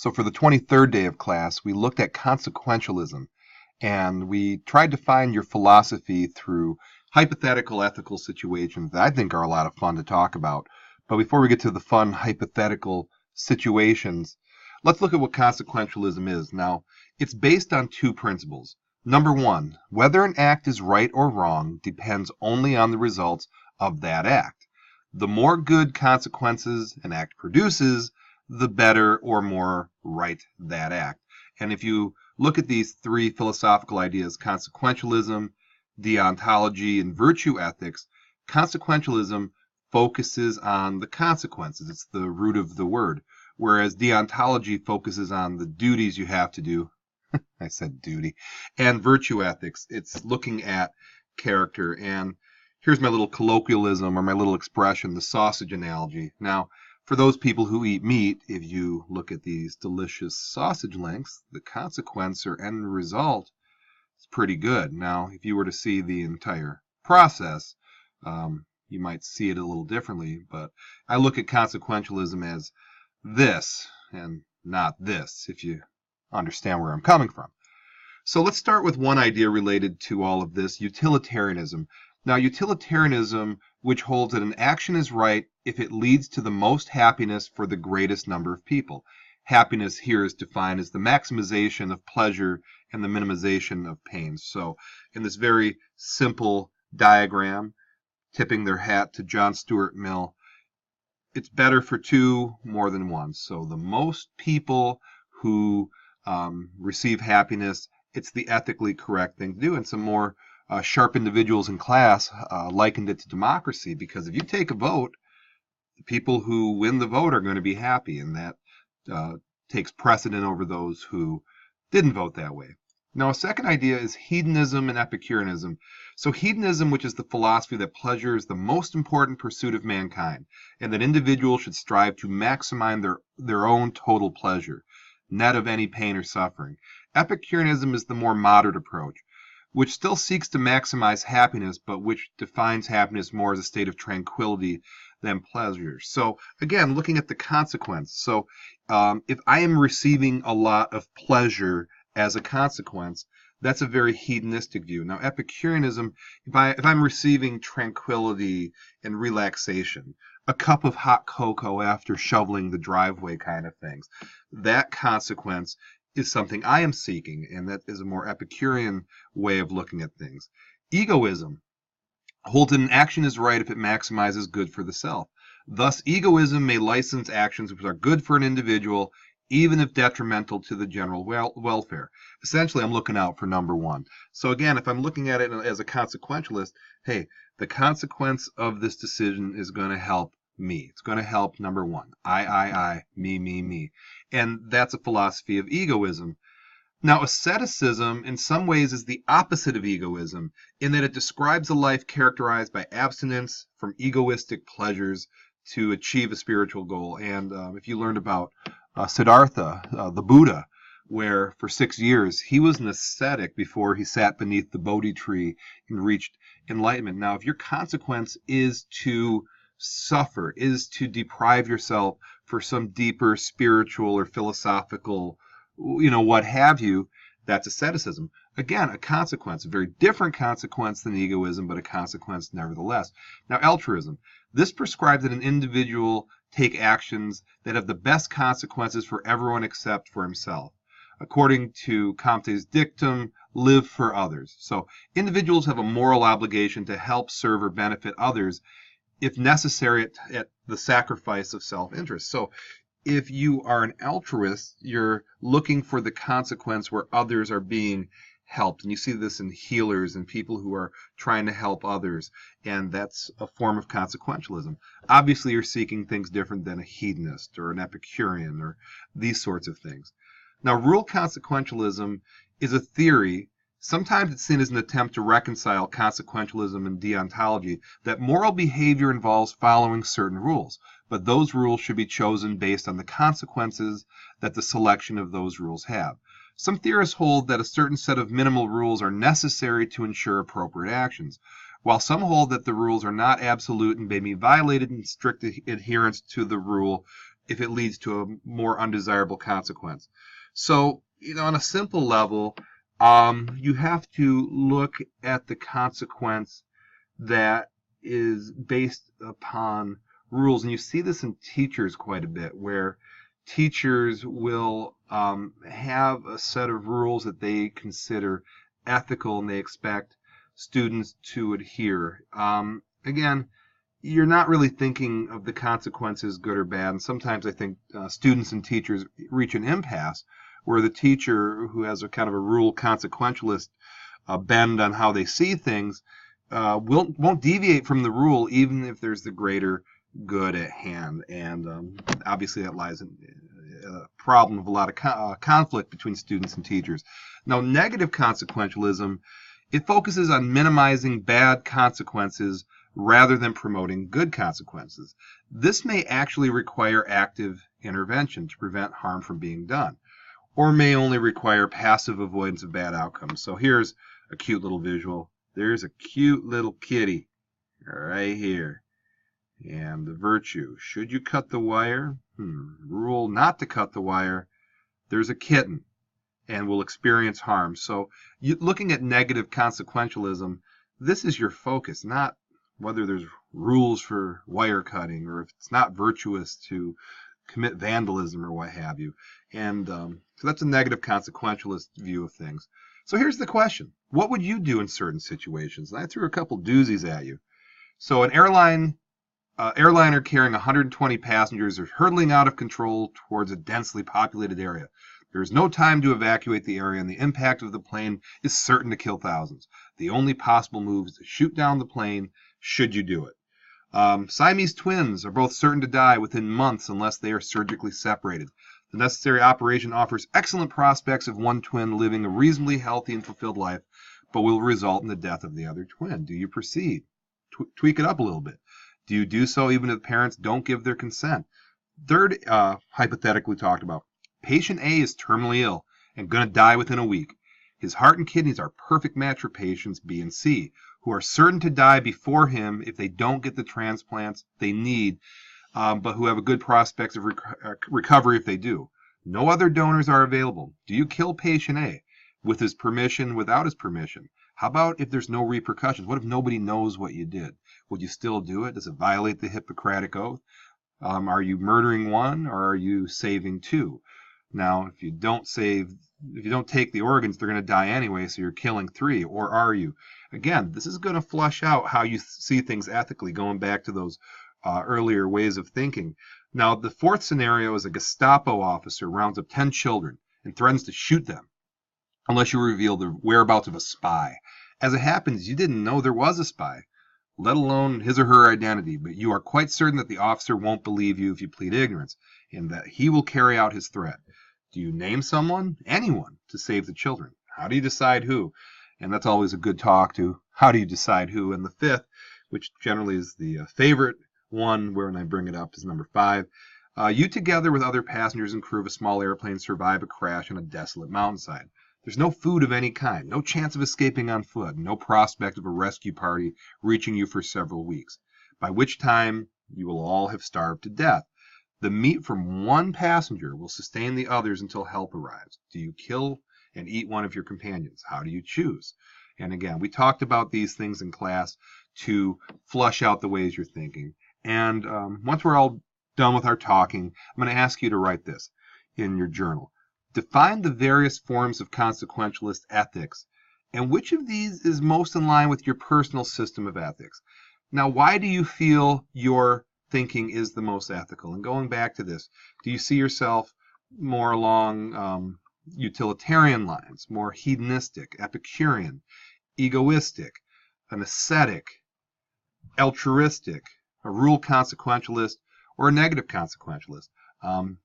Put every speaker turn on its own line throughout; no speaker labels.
So for the 23rd day of class, we looked at consequentialism, and we tried to find your philosophy through hypothetical ethical situations that I think are a lot of fun to talk about. But before we get to the fun hypothetical situations, let's look at what consequentialism is. Now, it's based on two principles. Number one, whether an act is right or wrong depends only on the results of that act. The more good consequences an act produces, the better or more right that act. And if you look at these three philosophical ideas, consequentialism, deontology, and virtue ethics, consequentialism focuses on the consequences. It's the root of the word. Whereas deontology focuses on the duties you have to do. I said duty. And virtue ethics, it's looking at character. And here's my little colloquialism or my little expression, the sausage analogy. Now, for those people who eat meat, if you look at these delicious sausage links, the consequence or end result is pretty good. Now, if you were to see the entire process, you might see it a little differently. But I look at consequentialism as this and not this, if you understand where I'm coming from. So let's start with one idea related to all of this, utilitarianism. Now, utilitarianism, which holds that an action is right if it leads to the most happiness for the greatest number of people. Happiness here is defined as the maximization of pleasure and the minimization of pain. So in this very simple diagram, tipping their hat to John Stuart Mill, it's better for two more than one. So the most people who receive happiness, it's the ethically correct thing to do. And some more sharp individuals in class likened it to democracy, because if you take a vote, the people who win the vote are going to be happy, and that takes precedent over those who didn't vote that way. Now, a second idea is hedonism and epicureanism. So hedonism, which is the philosophy that pleasure is the most important pursuit of mankind, and that individuals should strive to maximize their own total pleasure, net of any pain or suffering. Epicureanism is the more moderate approach, which still seeks to maximize happiness, but which defines happiness more as a state of tranquility than pleasure. So again, looking at the consequence. So if I am receiving a lot of pleasure as a consequence, that's a very hedonistic view. Now, Epicureanism, if I'm receiving tranquility and relaxation, a cup of hot cocoa after shoveling the driveway kind of things, that consequence is something I am seeking, and that is a more Epicurean way of looking at things. Egoism holds that an action is right if it maximizes good for the self. Thus, egoism may license actions which are good for an individual, even if detrimental to the general welfare. Essentially, I'm looking out for number one. So again, if I'm looking at it as a consequentialist, hey, the consequence of this decision is going to help me. It's going to help number one. I, me. And that's a philosophy of egoism. Now, asceticism in some ways is the opposite of egoism, in that it describes a life characterized by abstinence from egoistic pleasures to achieve a spiritual goal. And if you learned about Siddhartha, the Buddha, where for 6 years he was an ascetic before he sat beneath the Bodhi tree and reached enlightenment. Now, if your consequence is to suffer, is to deprive yourself for some deeper spiritual or philosophical, what have you, that's asceticism. Again, a consequence, a very different consequence than egoism, but a consequence nevertheless. Now, altruism. This prescribes that an individual take actions that have the best consequences for everyone except for himself. According to Comte's dictum, live for others. So individuals have a moral obligation to help, serve, or benefit others if necessary at the sacrifice of self-interest. So if you are an altruist, you're looking for the consequence where others are being helped. And you see this in healers and people who are trying to help others. And that's a form of consequentialism. Obviously, you're seeking things different than a hedonist or an Epicurean or these sorts of things. Now, rule consequentialism is a theory. Sometimes it's seen as an attempt to reconcile consequentialism and deontology, that moral behavior involves following certain rules, but those rules should be chosen based on the consequences that the selection of those rules have. Some theorists hold that a certain set of minimal rules are necessary to ensure appropriate actions, while some hold that the rules are not absolute and may be violated in strict adherence to the rule if it leads to a more undesirable consequence. So, on a simple level, you have to look at the consequence that is based upon rules. And you see this in teachers quite a bit, where teachers will have a set of rules that they consider ethical and they expect students to adhere. Again, you're not really thinking of the consequences, good or bad. And sometimes I think students and teachers reach an impasse where the teacher, who has a kind of a rule consequentialist bend on how they see things, won't deviate from the rule even if there's the greater good at hand. And obviously that lies in a problem of a lot of conflict between students and teachers. Now, negative consequentialism, it focuses on minimizing bad consequences rather than promoting good consequences. This may actually require active intervention to prevent harm from being done, or may only require passive avoidance of bad outcomes. So here's a cute little visual. There's a cute little kitty right here. And the virtue, should you cut the wire? Rule not to cut the wire. There's a kitten and will experience harm. So looking at negative consequentialism, this is your focus, not whether there's rules for wire cutting or if it's not virtuous to commit vandalism or what have you. And so that's a negative consequentialist view of things. So here's the question. What would you do in certain situations? And I threw a couple doozies at you. So an airliner carrying 120 passengers is hurtling out of control towards a densely populated area. There is no time to evacuate the area, and the impact of the plane is certain to kill thousands. The only possible move is to shoot down the plane, should you do it. Siamese twins are both certain to die within months unless they are surgically separated. The necessary operation offers excellent prospects of one twin living a reasonably healthy and fulfilled life, but will result in the death of the other twin. Do you proceed? Tweak it up a little bit. Do you do so even if parents don't give their consent? Third, hypothetically talked about, patient A is terminally ill and going to die within a week. His heart and kidneys are a perfect match for patients B and C, who are certain to die before him if they don't get the transplants they need, but who have a good prospects of recovery if they do. No other donors are available. Do you kill patient A with his permission, without his permission? How about if there's no repercussions? What if nobody knows what you did? Would you still do it? Does it violate the Hippocratic Oath? Are you murdering one, or are you saving two? Now, if you don't take the organs, they're going to die anyway, so you're killing three, or are you? Again, this is going to flush out how you see things ethically, going back to those earlier ways of thinking. Now, the fourth scenario is a Gestapo officer rounds up 10 children and threatens to shoot them unless you reveal the whereabouts of a spy. As it happens, you didn't know there was a spy, let alone his or her identity, but you are quite certain that the officer won't believe you if you plead ignorance, and that he will carry out his threat. Do you name someone, anyone, to save the children? How do you decide who? And that's always a good talk to. How do you decide who? And the fifth, which generally is the favorite one when I bring it up, is number 5. You, together with other passengers and crew of a small airplane, survive a crash on a desolate mountainside. There's no food of any kind, no chance of escaping on foot, no prospect of a rescue party reaching you for several weeks, by which time you will all have starved to death. The meat from one passenger will sustain the others until help arrives. Do you kill and eat one of your companions? How do you choose? And again, we talked about these things in class to flush out the ways you're thinking. And once we're all done with our talking, I'm going to ask you to write this in your journal. Define the various forms of consequentialist ethics, and which of these is most in line with your personal system of ethics. Now, why do you feel your thinking is the most ethical? And going back to this, do you see yourself more along utilitarian lines, more hedonistic, Epicurean, egoistic, an ascetic, altruistic, a rule consequentialist, or a negative consequentialist?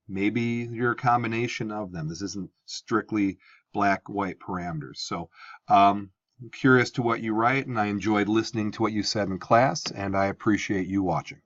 Maybe you're a combination of them. This isn't strictly black-white parameters. So I'm curious to what you write, and I enjoyed listening to what you said in class, and I appreciate you watching.